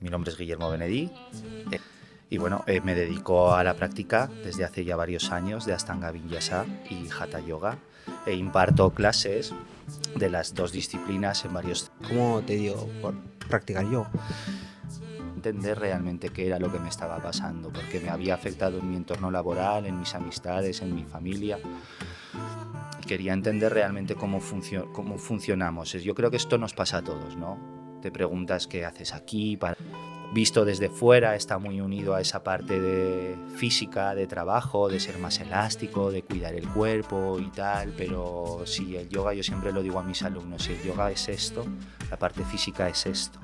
Mi nombre es Guillermo Benedí y bueno, me dedico a la práctica desde hace ya varios años de Ashtanga Vinyasa y Hatha Yoga e imparto clases de las dos disciplinas en varios. ¿Cómo te dio por practicar yoga? Entender realmente qué era lo que me estaba pasando, porque me había afectado en mi entorno laboral, en mis amistades, en mi familia. Quería entender realmente cómo funcionamos. Yo creo que esto nos pasa a todos, ¿no? Te preguntas qué haces aquí. Visto desde fuera está muy unido a esa parte de física, de trabajo, de ser más elástico, de cuidar el cuerpo y tal, pero si el yoga, yo siempre lo digo a mis alumnos, si el yoga es esto, la parte física es esto.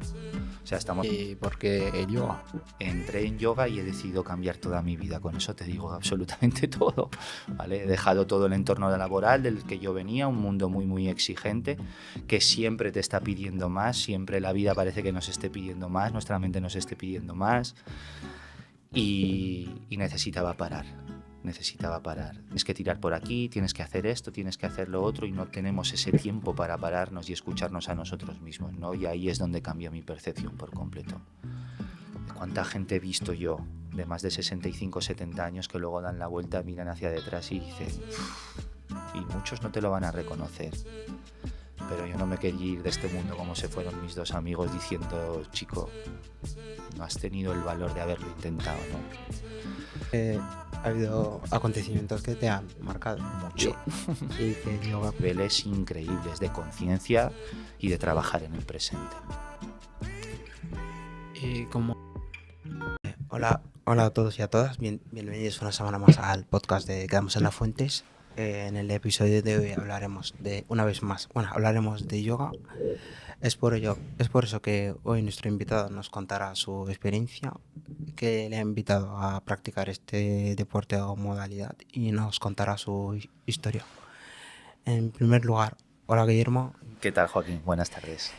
O sea, estamos... ¿Y por qué el yoga? Entré en yoga y he decidido cambiar toda mi vida. Con eso te digo absolutamente todo, ¿vale? He dejado todo el entorno laboral del que yo venía, un mundo muy, muy exigente, que siempre te está pidiendo más, siempre la vida parece que nos esté pidiendo más, nuestra mente nos esté pidiendo más, y necesitaba parar. Necesitaba parar. Tienes que tirar por aquí, tienes que hacer esto, tienes que hacer lo otro y no tenemos ese tiempo para pararnos y escucharnos a nosotros mismos, ¿no? Y ahí es donde cambia mi percepción por completo. ¿Cuánta gente he visto yo de más de 65 70 años que luego dan la vuelta, miran hacia detrás y dicen, y muchos no te lo van a reconocer, pero yo no me quería ir de este mundo como se fueron mis dos amigos diciendo, chico, no has tenido el valor de haberlo intentado, ¿no? Ha habido acontecimientos que te han marcado Mucho. Y que el yoga... Niveles increíbles de conciencia y de trabajar en el presente. Y como... Hola a todos y a todas, bienvenidos una semana más al podcast de Quedamos en las Fuentes. En el episodio de hoy hablaremos hablaremos de yoga. Es por eso que hoy nuestro invitado nos contará su experiencia, que le ha invitado a practicar este deporte o modalidad y nos contará su historia. En primer lugar, hola Guillermo. ¿Qué tal, Joaquín? Buenas tardes.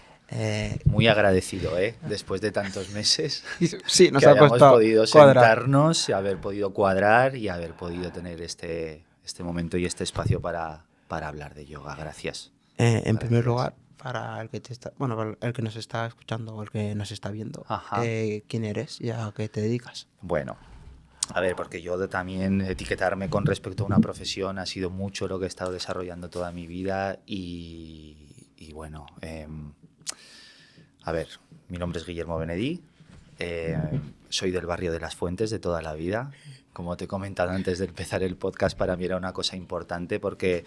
Muy agradecido, después de tantos meses, sí, nos que ha hayamos costado podido cuadrar. sentarnos, haber podido cuadrar y haber podido tener este momento y este espacio para hablar de yoga. Gracias. En primer lugar, para el que el que nos está escuchando o el que nos está viendo, ¿quién eres y a qué te dedicas? Bueno, a ver, porque yo también etiquetarme con respecto a una profesión ha sido mucho lo que he estado desarrollando toda mi vida y bueno, a ver, mi nombre es Guillermo Benedí, soy del barrio de Las Fuentes de toda la vida. Como te he comentado antes de empezar el podcast, para mí era una cosa importante porque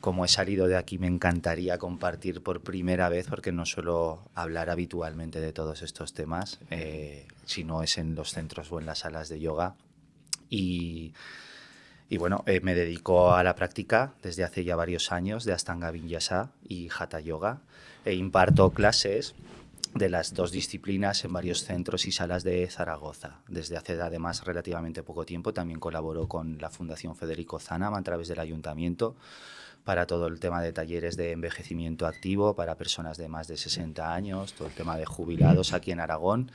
como he salido de aquí me encantaría compartir por primera vez, porque no suelo hablar habitualmente de todos estos temas, si no es en los centros o en las salas de yoga. Y bueno, me dedico a la práctica desde hace ya varios años de Ashtanga Vinyasa y Hatha Yoga e imparto clases de las dos disciplinas en varios centros y salas de Zaragoza. Desde hace además relativamente poco tiempo también colaboro con la Fundación Federico Zánaga a través del Ayuntamiento para todo el tema de talleres de envejecimiento activo para personas de más de 60 años, todo el tema de jubilados aquí en Aragón,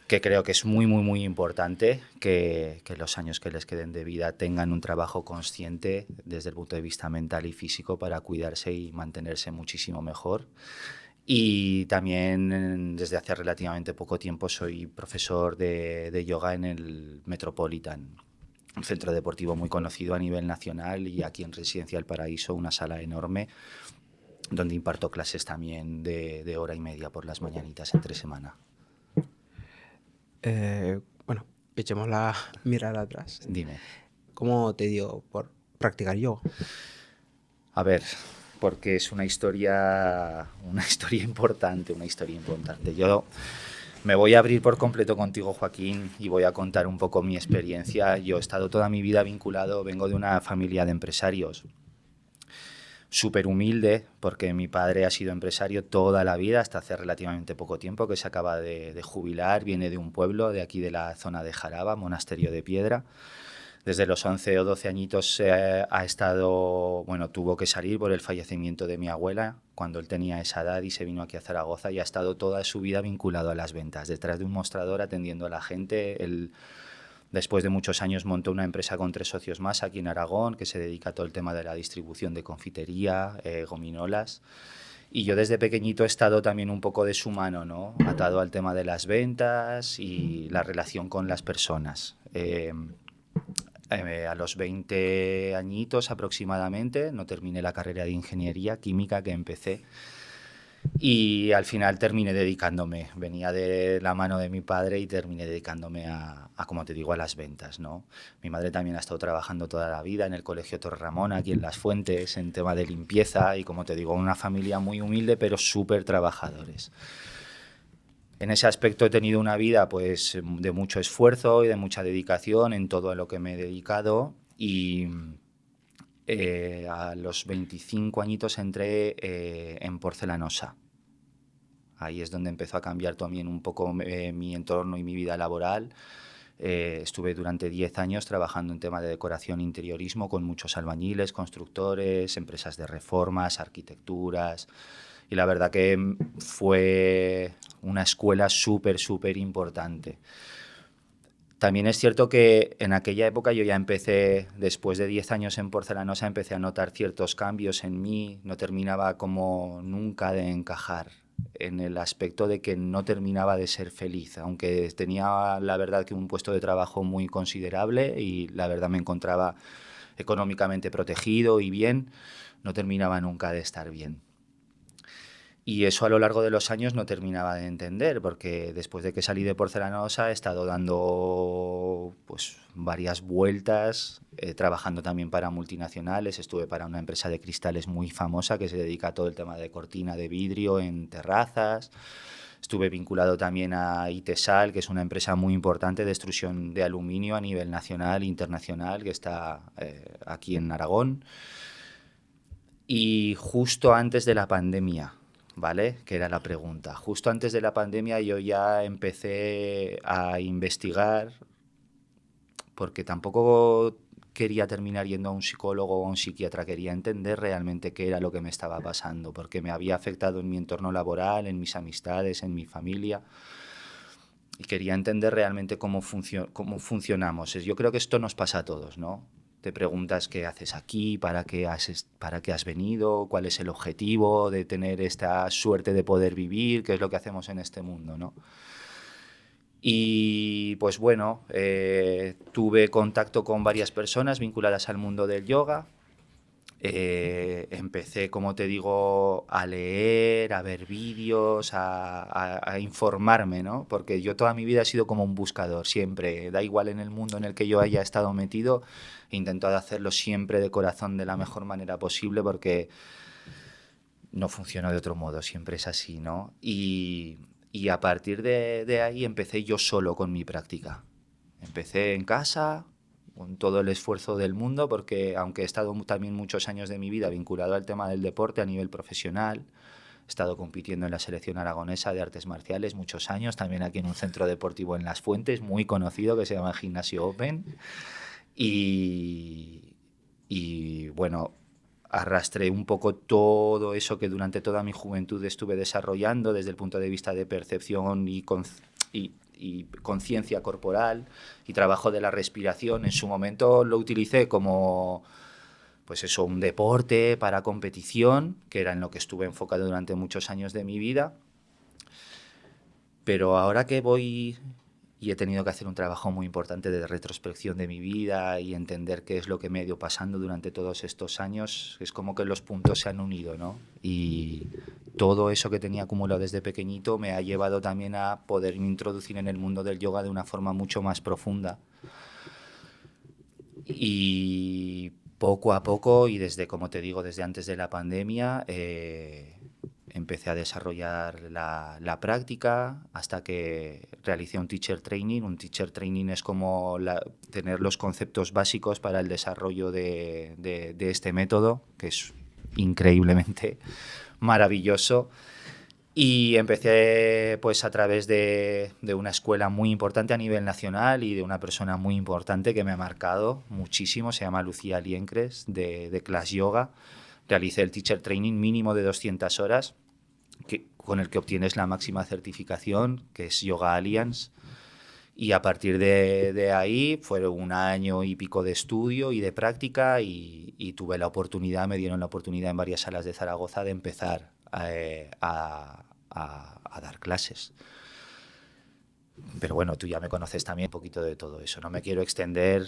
que creo que es muy, muy, muy importante que los años que les queden de vida tengan un trabajo consciente desde el punto de vista mental y físico para cuidarse y mantenerse muchísimo mejor. Y también desde hace relativamente poco tiempo soy profesor de yoga en el Metropolitan, un centro deportivo muy conocido a nivel nacional, y aquí en Residencia El Paraíso, una sala enorme donde imparto clases también de hora y media por las mañanitas entre semana. Echemos la mirada atrás. Dime. ¿Cómo te dio por practicar yoga? A ver, porque es una historia importante, Yo me voy a abrir por completo contigo, Joaquín, y voy a contar un poco mi experiencia. Yo he estado toda mi vida vinculado, vengo de una familia de empresarios, súper humilde, porque mi padre ha sido empresario toda la vida, hasta hace relativamente poco tiempo, que se acaba de jubilar, viene de un pueblo de aquí de la zona de Jaraba, Monasterio de Piedra. Desde los 11 o 12 añitos tuvo que salir por el fallecimiento de mi abuela cuando él tenía esa edad y se vino aquí a Zaragoza y ha estado toda su vida vinculado a las ventas, detrás de un mostrador atendiendo a la gente. Él, después de muchos años, montó una empresa con 3 socios más aquí en Aragón que se dedica a todo el tema de la distribución de confitería, gominolas. Y yo desde pequeñito he estado también un poco de su mano, ¿no? Atado al tema de las ventas y la relación con las personas. A los 20 añitos aproximadamente, no terminé la carrera de ingeniería química que empecé y al final terminé dedicándome, venía de la mano de mi padre y terminé dedicándome como te digo, a las ventas, ¿no? Mi madre también ha estado trabajando toda la vida en el Colegio Torre Ramón, aquí en Las Fuentes, en tema de limpieza y como te digo, una familia muy humilde pero súper trabajadores. En ese aspecto he tenido una vida pues de mucho esfuerzo y de mucha dedicación en todo a lo que me he dedicado y a los 25 añitos entré en Porcelanosa. Ahí es donde empezó a cambiar también un poco mi entorno y mi vida laboral. Estuve durante 10 años trabajando en tema de decoración e interiorismo con muchos albañiles, constructores, empresas de reformas, arquitecturas. Y la verdad que fue una escuela súper, súper importante. También es cierto que en aquella época yo ya empecé, después de 10 años en Porcelanosa, empecé a notar ciertos cambios en mí, no terminaba como nunca de encajar en el aspecto de que no terminaba de ser feliz, aunque tenía la verdad que un puesto de trabajo muy considerable y la verdad me encontraba económicamente protegido y bien, no terminaba nunca de estar bien. Y eso a lo largo de los años no terminaba de entender, porque después de que salí de Porcelanosa he estado dando pues, varias vueltas, trabajando también para multinacionales. Estuve para una empresa de cristales muy famosa que se dedica a todo el tema de cortina de vidrio en terrazas. Estuve vinculado también a Itesal, que es una empresa muy importante de extrusión de aluminio a nivel nacional e internacional, que está aquí en Aragón. Y justo antes de la pandemia, ¿vale? Que era la pregunta. Justo antes de la pandemia yo ya empecé a investigar porque tampoco quería terminar yendo a un psicólogo o a un psiquiatra, quería entender realmente qué era lo que me estaba pasando, porque me había afectado en mi entorno laboral, en mis amistades, en mi familia, y quería entender realmente cómo funcionamos. Yo creo que esto nos pasa a todos, ¿no? Te preguntas qué haces aquí, para qué has venido, cuál es el objetivo de tener esta suerte de poder vivir, qué es lo que hacemos en este mundo, ¿no? Y pues bueno, tuve contacto con varias personas vinculadas al mundo del yoga. Empecé, como te digo, a leer, a ver vídeos, a informarme, ¿no? Porque yo toda mi vida he sido como un buscador, siempre. Da igual en el mundo en el que yo haya estado metido, he intentado hacerlo siempre de corazón, de la mejor manera posible, porque no funciona de otro modo, siempre es así, ¿no? Y a partir de ahí empecé yo solo con mi práctica. Empecé en casa, con todo el esfuerzo del mundo, porque aunque he estado también muchos años de mi vida vinculado al tema del deporte a nivel profesional, he estado compitiendo en la selección aragonesa de artes marciales muchos años, también aquí en un centro deportivo en Las Fuentes, muy conocido, que se llama Gimnasio Open. Y bueno, arrastré un poco todo eso que durante toda mi juventud estuve desarrollando desde el punto de vista de percepción y conciencia corporal y trabajo de la respiración. En su momento lo utilicé como pues eso, un deporte para competición, que era en lo que estuve enfocado durante muchos años de mi vida. Pero ahora que voy y he tenido que hacer un trabajo muy importante de retrospección de mi vida y entender qué es lo que me ha ido pasando durante todos estos años, es como que los puntos se han unido, ¿no? Y todo eso que tenía acumulado desde pequeñito me ha llevado también a poderme introducir en el mundo del yoga de una forma mucho más profunda. Y poco a poco, y desde, como te digo, desde antes de la pandemia, empecé a desarrollar la práctica hasta que realicé un teacher training. Un teacher training es como tener los conceptos básicos para el desarrollo de este método, que es increíblemente maravilloso. Y empecé pues a través de una escuela muy importante a nivel nacional y de una persona muy importante que me ha marcado muchísimo, se llama Lucía Liencres, de Class Yoga. Realicé el teacher training mínimo de 200 horas, con el que obtienes la máxima certificación, que es Yoga Alliance. Y a partir de ahí fue un año y pico de estudio y de práctica y tuve la oportunidad, me dieron la oportunidad en varias salas de Zaragoza de empezar a dar clases. Pero bueno, tú ya me conoces también un poquito de todo eso. No me quiero extender,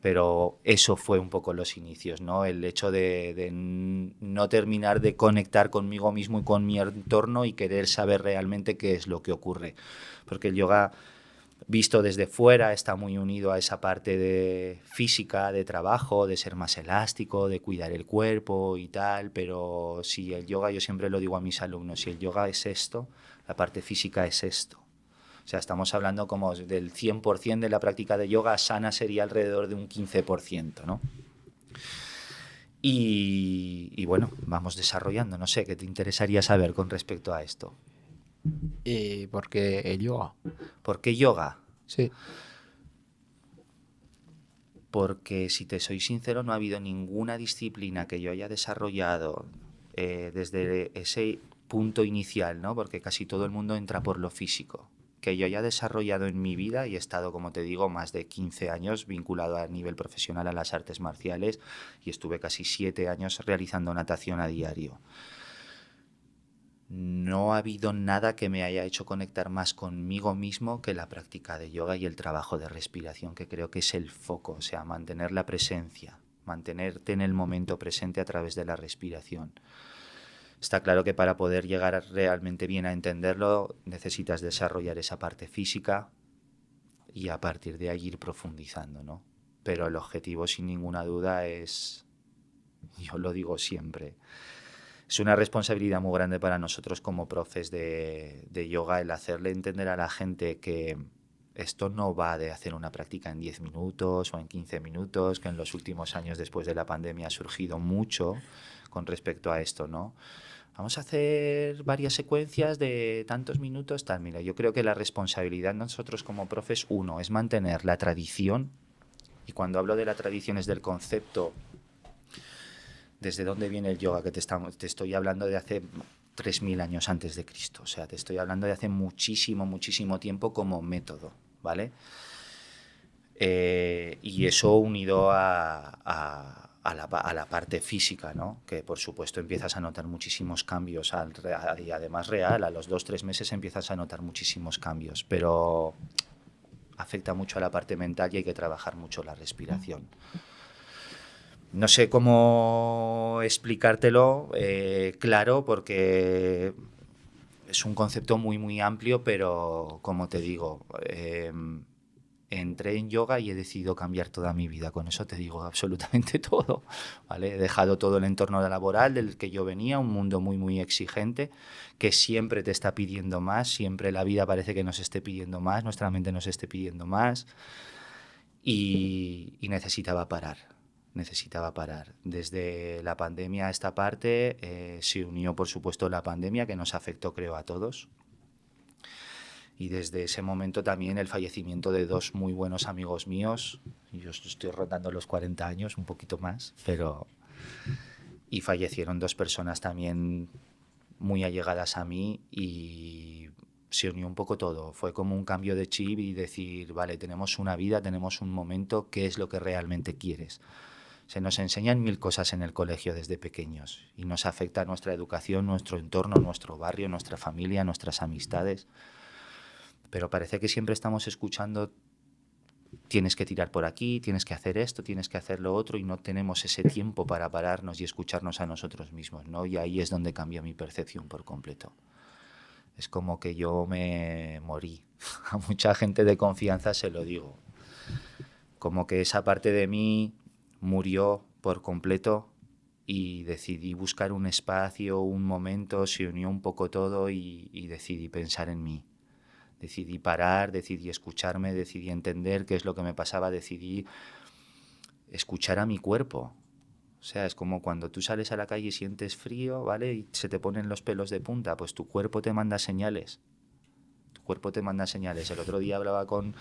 pero eso fue un poco los inicios, ¿no? El hecho de no terminar de conectar conmigo mismo y con mi entorno y querer saber realmente qué es lo que ocurre. Porque el yoga, visto desde fuera, está muy unido a esa parte de física, de trabajo, de ser más elástico, de cuidar el cuerpo y tal, pero si el yoga, yo siempre lo digo a mis alumnos, si el yoga es esto, la parte física es esto. O sea, estamos hablando como del 100% de la práctica de yoga sana sería alrededor de un 15%, ¿no? Y bueno, vamos desarrollando. No sé, ¿qué te interesaría saber con respecto a esto? ¿Y por qué el yoga? ¿Por qué yoga? Sí. Porque, si te soy sincero, no ha habido ninguna disciplina que yo haya desarrollado desde ese punto inicial, ¿no? Porque casi todo el mundo entra por lo físico, que yo haya desarrollado en mi vida, y he estado, como te digo, más de 15 años vinculado a nivel profesional a las artes marciales y estuve casi 7 años realizando natación a diario. No ha habido nada que me haya hecho conectar más conmigo mismo que la práctica de yoga y el trabajo de respiración, que creo que es el foco, o sea, mantener la presencia, mantenerte en el momento presente a través de la respiración. Está claro que para poder llegar realmente bien a entenderlo necesitas desarrollar esa parte física y a partir de ahí ir profundizando, ¿no? Pero el objetivo, sin ninguna duda, es, yo lo digo siempre, es una responsabilidad muy grande para nosotros como profes de yoga el hacerle entender a la gente que esto no va de hacer una práctica en 10 minutos o en 15 minutos, que en los últimos años después de la pandemia ha surgido mucho con respecto a esto, ¿no? Vamos a hacer varias secuencias de tantos minutos, tal. Mira, yo creo que la responsabilidad de nosotros como profes, uno, es mantener la tradición, y cuando hablo de la tradición es del concepto. ¿Desde dónde viene el yoga? Que te estoy hablando de hace 3000 años antes de Cristo. O sea, te estoy hablando de hace muchísimo, muchísimo tiempo como método, ¿vale? Y eso unido a la parte física, ¿no? Que por supuesto empiezas a notar muchísimos cambios y además real, a los 2 o 3 meses empiezas a notar muchísimos cambios, pero afecta mucho a la parte mental y hay que trabajar mucho la respiración. No sé cómo explicártelo claro, porque es un concepto muy, muy amplio, pero como te digo, entré en yoga y he decidido cambiar toda mi vida. Con eso te digo absolutamente todo, ¿vale? He dejado todo el entorno laboral del que yo venía, un mundo muy, muy exigente, que siempre te está pidiendo más, siempre la vida parece que nos esté pidiendo más, nuestra mente nos esté pidiendo más, y necesitaba parar. Necesitaba parar. Desde la pandemia a esta parte se unió, por supuesto, la pandemia, que nos afectó, creo, a todos. Y desde ese momento también el fallecimiento de 2 muy buenos amigos míos. Yo estoy rondando los 40 años, un poquito más, pero... Y fallecieron 2 personas también muy allegadas a mí y se unió un poco todo. Fue como un cambio de chip y decir, vale, tenemos una vida, tenemos un momento, ¿qué es lo que realmente quieres? Se nos enseñan 1000 cosas en el colegio desde pequeños y nos afecta nuestra educación, nuestro entorno, nuestro barrio, nuestra familia, nuestras amistades. Pero parece que siempre estamos escuchando, tienes que tirar por aquí, tienes que hacer esto, tienes que hacer lo otro, y no tenemos ese tiempo para pararnos y escucharnos a nosotros mismos, ¿no? Y ahí es donde cambia mi percepción por completo. Es como que yo me morí. A mucha gente de confianza se lo digo. Como que esa parte de mí murió por completo y decidí buscar un espacio, un momento, se unió un poco todo y decidí pensar en mí. Decidí parar, decidí escucharme, decidí entender qué es lo que me pasaba, decidí escuchar a mi cuerpo. O sea, es como cuando tú sales a la calle y sientes frío, ¿vale? Y se te ponen los pelos de punta, pues tu cuerpo te manda señales. Tu cuerpo te manda señales. El otro día hablaba con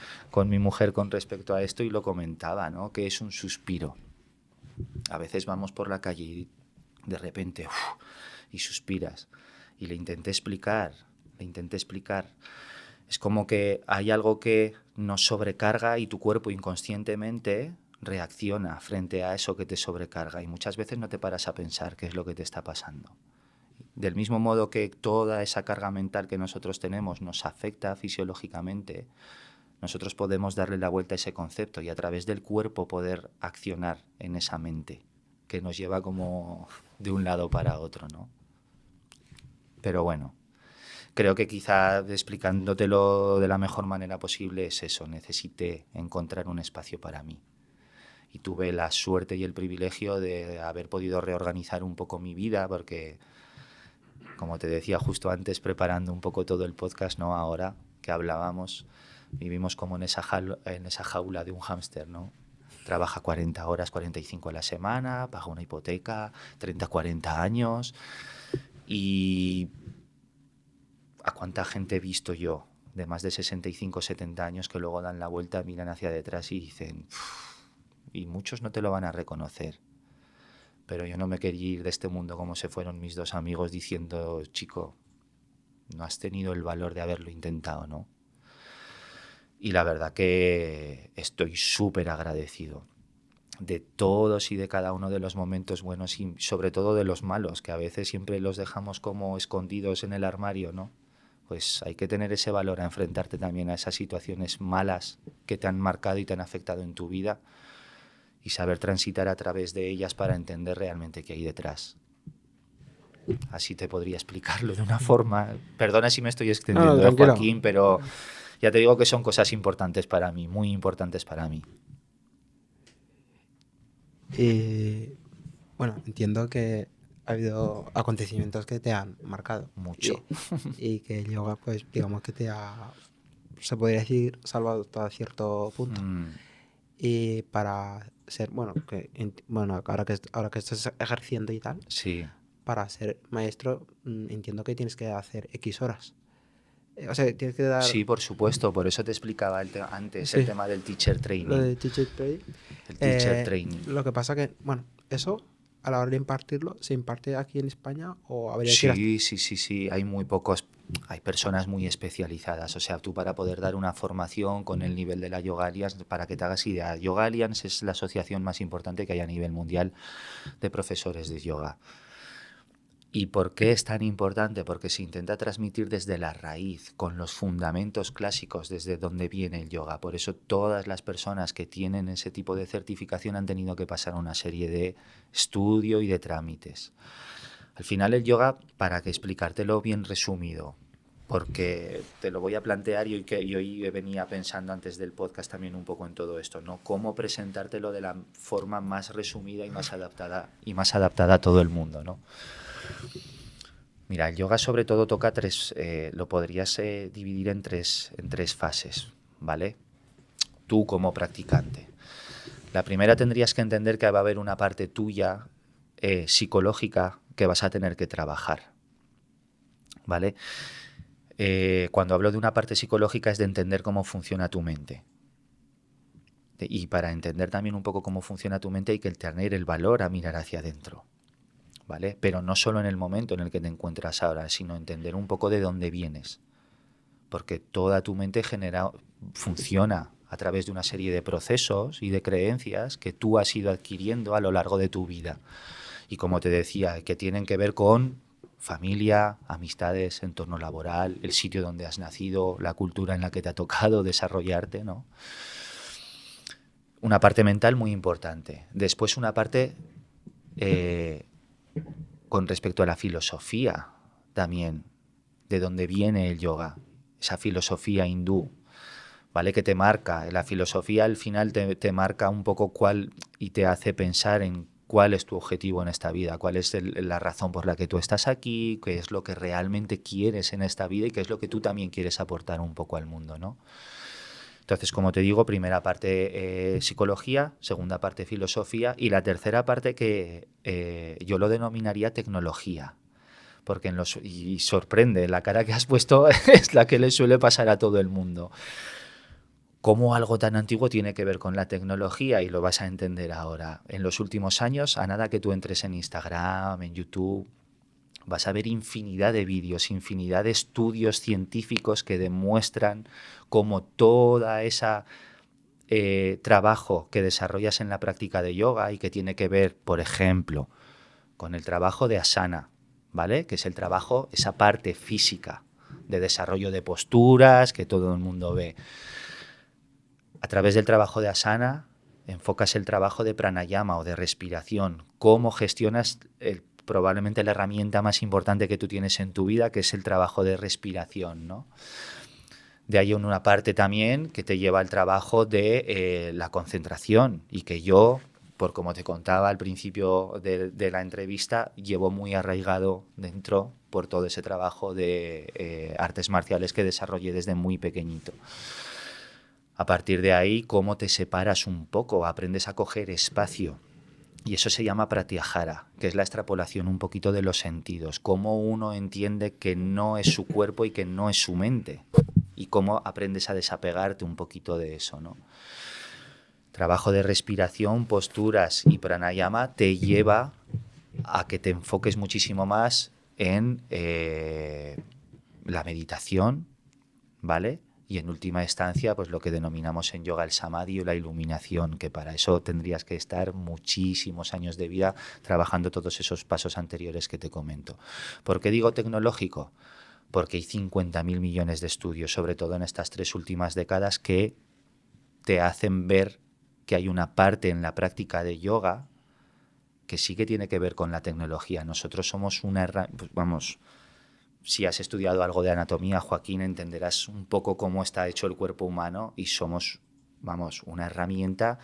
mi mujer con respecto a esto y lo comentaba, ¿no? Que es un suspiro. A veces vamos por la calle y de repente y suspiras. Y le intenté explicar. Es como que hay algo que nos sobrecarga y tu cuerpo inconscientemente reacciona frente a eso que te sobrecarga. Y muchas veces no te paras a pensar qué es lo que te está pasando. Del mismo modo que toda esa carga mental que nosotros tenemos nos afecta fisiológicamente, nosotros podemos darle la vuelta a ese concepto y a través del cuerpo poder accionar en esa mente, que nos lleva como de un lado para otro, ¿no? Pero bueno, creo que quizá explicándotelo de la mejor manera posible es eso, necesité encontrar un espacio para mí. Y tuve la suerte y el privilegio de haber podido reorganizar un poco mi vida, porque, como te decía justo antes, preparando un poco todo el podcast, ¿no? Ahora que hablábamos, vivimos como en esa jaula de un hámster, ¿no? Trabaja 40 horas, 45 a la semana, paga una hipoteca, 30, 40 años. Y ¿a cuánta gente he visto yo de más de 65, 70 años que luego dan la vuelta, miran hacia detrás y dicen... Y muchos no te lo van a reconocer. Pero yo no me quería ir de este mundo como se fueron mis dos amigos diciendo, chico, no has tenido el valor de haberlo intentado, ¿no? Y la verdad que estoy súper agradecido de todos y de cada uno de los momentos buenos y sobre todo de los malos, que a veces siempre los dejamos como escondidos en el armario, ¿no? Pues hay que tener ese valor a enfrentarte también a esas situaciones malas que te han marcado y te han afectado en tu vida y saber transitar a través de ellas para entender realmente qué hay detrás. Así te podría explicarlo de una forma. Perdona si me estoy extendiendo, Joaquín, pero ya te digo que son cosas importantes para mí, muy importantes para mí. Bueno, entiendo que ha habido acontecimientos que te han marcado. Mucho. Y que el yoga, pues, digamos que te ha, se podría decir, salvado hasta cierto punto. Y para ser, bueno, ahora que estás ejerciendo y tal, sí. Para ser maestro, entiendo que tienes que hacer X horas. O sea, tienes que dar... Sí, por supuesto, por eso te explicaba antes Sí. el tema del teacher training. Lo de teacher training. El teacher training. Lo que pasa que, bueno, eso a la hora de impartirlo, ¿se imparte aquí en España o habría que ir Sí, hay muy pocos, hay personas muy especializadas, o sea, tú para poder dar una formación con el nivel de la Yoga Alliance, para que te hagas idea, Yoga Alliance es la asociación más importante que hay a nivel mundial de profesores de yoga. ¿Y por qué es tan importante? Porque se intenta transmitir desde la raíz, con los fundamentos clásicos, desde donde viene el yoga. Por eso todas las personas que tienen ese tipo de certificación han tenido que pasar una serie de estudio y de trámites. Al final el yoga, para que explicártelo bien resumido, porque te lo voy a plantear y hoy venía pensando antes del podcast también un poco en todo esto, ¿no? Cómo presentártelo de la forma más resumida y más adaptada a todo el mundo, ¿no? Mira, el yoga sobre todo toca lo podrías dividir en tres fases, ¿vale? Tú como practicante. La primera tendrías que entender que va a haber una parte tuya psicológica que vas a tener que trabajar, ¿vale? Cuando hablo de una parte psicológica es de entender cómo funciona tu mente. Y para entender también un poco cómo funciona tu mente hay que tener el valor a mirar hacia adentro, ¿vale? Pero no solo en el momento en el que te encuentras ahora, sino entender un poco de dónde vienes. Porque toda tu mente funciona a través de una serie de procesos y de creencias que tú has ido adquiriendo a lo largo de tu vida. Y como te decía, que tienen que ver con familia, amistades, entorno laboral, el sitio donde has nacido, la cultura en la que te ha tocado desarrollarte, ¿no? Una parte mental muy importante. Después una parte con respecto a la filosofía también, de dónde viene el yoga, esa filosofía hindú, ¿vale? Que te marca, la filosofía al final te marca un poco cuál y te hace pensar en cuál es tu objetivo en esta vida, cuál es la razón por la que tú estás aquí, qué es lo que realmente quieres en esta vida y qué es lo que tú también quieres aportar un poco al mundo, ¿no? Entonces, como te digo, primera parte psicología, segunda parte filosofía y la tercera parte que yo lo denominaría tecnología. Porque y sorprende, la cara que has puesto es la que le suele pasar a todo el mundo. ¿Cómo algo tan antiguo tiene que ver con la tecnología? Y lo vas a entender ahora. En los últimos años, a nada que tú entres en Instagram, en YouTube, vas a ver infinidad de vídeos, infinidad de estudios científicos que demuestran cómo toda esa trabajo que desarrollas en la práctica de yoga y que tiene que ver, por ejemplo, con el trabajo de asana, ¿vale? Que es el trabajo, esa parte física de desarrollo de posturas que todo el mundo ve. A través del trabajo de asana enfocas el trabajo de pranayama o de respiración, cómo gestionas probablemente la herramienta más importante que tú tienes en tu vida, que es el trabajo de respiración, ¿no? De ahí una parte también que te lleva al trabajo de la concentración y que yo, por como te contaba al principio de la entrevista, llevo muy arraigado dentro por todo ese trabajo de artes marciales que desarrollé desde muy pequeñito. A partir de ahí, cómo te separas un poco, aprendes a coger espacio. Y eso se llama pratyahara, que es la extrapolación un poquito de los sentidos. Cómo uno entiende que no es su cuerpo y que no es su mente. Y cómo aprendes a desapegarte un poquito de eso, ¿no? Trabajo de respiración, posturas y pranayama te lleva a que te enfoques muchísimo más en la meditación, ¿vale? Y en última instancia, pues lo que denominamos en yoga el samadhi o la iluminación, que para eso tendrías que estar muchísimos años de vida trabajando todos esos pasos anteriores que te comento. ¿Por qué digo tecnológico? Porque hay 50.000 millones de estudios, sobre todo en estas 3 últimas décadas, que te hacen ver que hay una parte en la práctica de yoga que sí que tiene que ver con la tecnología. Nosotros somos pues vamos, si has estudiado algo de anatomía, Joaquín, entenderás un poco cómo está hecho el cuerpo humano y somos, vamos, una herramienta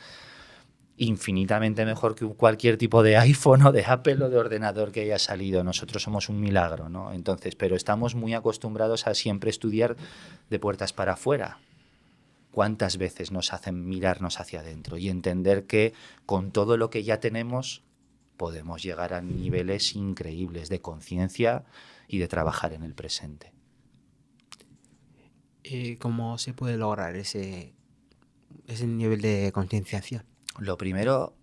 infinitamente mejor que cualquier tipo de iPhone o de Apple o de ordenador que haya salido. Nosotros somos un milagro, ¿no? Entonces, pero estamos muy acostumbrados a siempre estudiar de puertas para afuera. ¿Cuántas veces nos hacen mirarnos hacia adentro y entender que con todo lo que ya tenemos podemos llegar a niveles increíbles de conciencia y de trabajar en el presente? ¿Y cómo se puede lograr ese nivel de concienciación? Lo primero,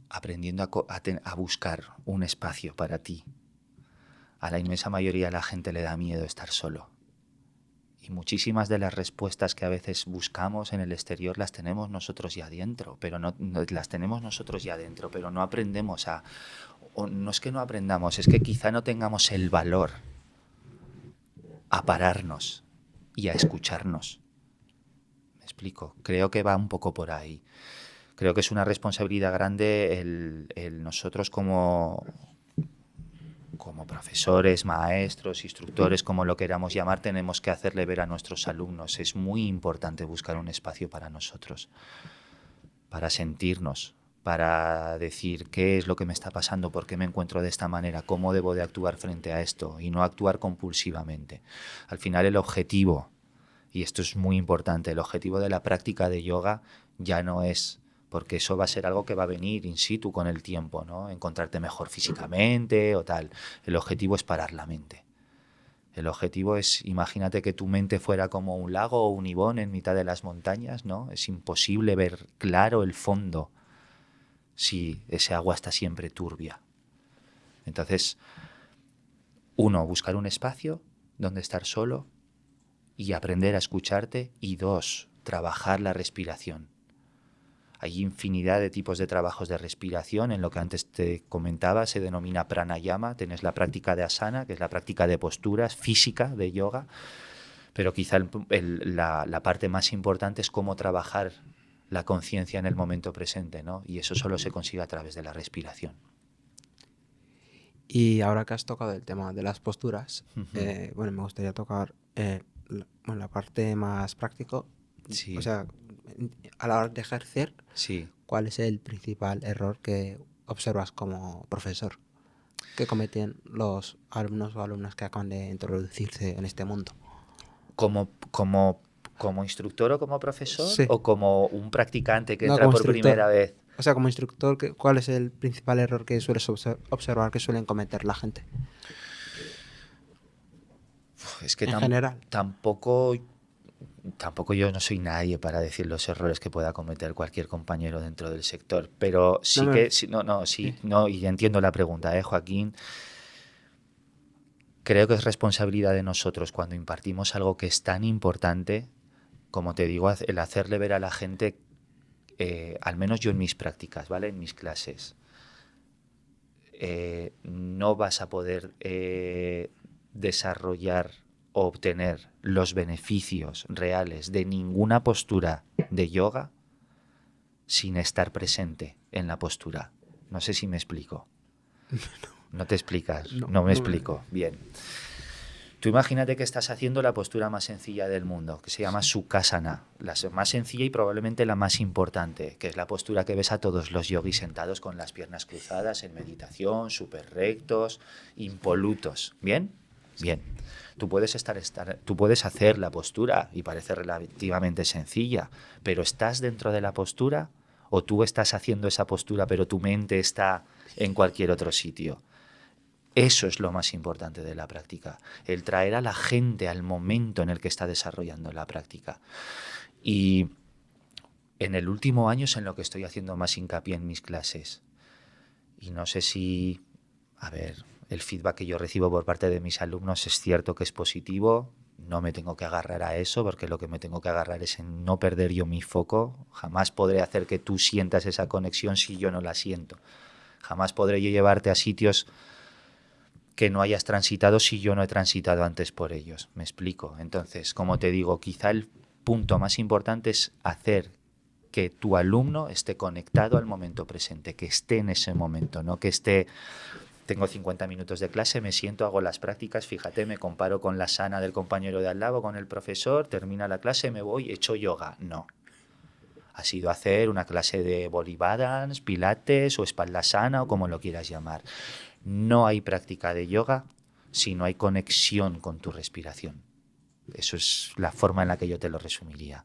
aprendiendo a buscar un espacio para ti. A la inmensa mayoría de la gente le da miedo estar solo. Y muchísimas de las respuestas que a veces buscamos en el exterior las tenemos nosotros ya dentro, pero no las tenemos nosotros ya dentro, pero no aprendemos o no es que no aprendamos, es que quizá no tengamos el valor a pararnos y a escucharnos. ¿Me explico? Creo que va un poco por ahí. Creo que es una responsabilidad grande el nosotros como profesores, maestros, instructores, como lo queramos llamar, tenemos que hacerle ver a nuestros alumnos. Es muy importante buscar un espacio para nosotros, para sentirnos, para decir qué es lo que me está pasando, por qué me encuentro de esta manera, cómo debo de actuar frente a esto y no actuar compulsivamente. Al final el objetivo, y esto es muy importante, el objetivo de la práctica de yoga ya no es, porque eso va a ser algo que va a venir in situ con el tiempo, ¿no? Encontrarte mejor físicamente o tal. El objetivo es parar la mente. El objetivo es, imagínate que tu mente fuera como un lago o un ibón en mitad de las montañas, ¿no? Es imposible ver claro el fondo si ese agua está siempre turbia. Entonces, uno, buscar un espacio donde estar solo y aprender a escucharte. Y dos, trabajar la respiración. Hay infinidad de tipos de trabajos de respiración. En lo que antes te comentaba se denomina pranayama. Tienes la práctica de asana, que es la práctica de posturas física de yoga. Pero quizá la parte más importante es cómo trabajar la conciencia en el momento presente, ¿no? Y eso solo se consigue a través de la respiración. Y ahora que has tocado el tema de las posturas, bueno, me gustaría tocar la parte más práctico. Sí. O sea, a la hora de ejercer, Sí. ¿cuál es el principal error que observas como profesor que cometen los alumnos o alumnas que acaban de introducirse en este mundo? ¿Como instructor o como profesor? Sí. ¿O como un practicante que No, entra como por instructor. primera vez? O sea, como instructor, ¿cuál es el principal error que sueles observar que suelen cometer la gente? Es que En general. tampoco yo no soy nadie para decir los errores que pueda cometer cualquier compañero dentro del sector, pero sí No que, sí. y entiendo la pregunta, Joaquín. Creo que es responsabilidad de nosotros cuando impartimos algo que es tan importante, como te digo, el hacerle ver a la gente, al menos yo en mis prácticas, ¿vale? En mis clases. no vas a poder desarrollar o obtener los beneficios reales de ninguna postura de yoga sin estar presente en la postura. No sé si me explico. ¿No te explicas? No me explico. Bien. Tú imagínate que estás haciendo la postura más sencilla del mundo, que se llama Sukhasana, la más sencilla y probablemente la más importante, que es la postura que ves a todos los yogis sentados con las piernas cruzadas en meditación, súper rectos, impolutos. ¿Bien? Bien. Tú puedes hacer la postura y parece relativamente sencilla, pero ¿estás dentro de la postura o tú estás haciendo esa postura pero tu mente está en cualquier otro sitio? Eso es lo más importante de la práctica, el traer a la gente al momento en el que está desarrollando la práctica. Y en el último año es en lo que estoy haciendo más hincapié en mis clases. Y no sé si, el feedback que yo recibo por parte de mis alumnos es cierto que es positivo. No me tengo que agarrar a eso porque lo que me tengo que agarrar es en no perder yo mi foco. Jamás podré hacer que tú sientas esa conexión si yo no la siento. Jamás podré yo llevarte a sitios que no hayas transitado si yo no he transitado antes por ellos. ¿Me explico? Entonces, como te digo, quizá el punto más importante es hacer que tu alumno esté conectado al momento presente, que esté en ese momento, no que esté, tengo 50 minutos de clase, me siento, hago las prácticas, fíjate, me comparo con la sana del compañero de al lado, con el profesor, termina la clase, me voy, echo yoga. No. Ha sido hacer una clase de body balance, pilates o espalda sana o como lo quieras llamar. No hay práctica de yoga si no hay conexión con tu respiración. Eso es la forma en la que yo te lo resumiría.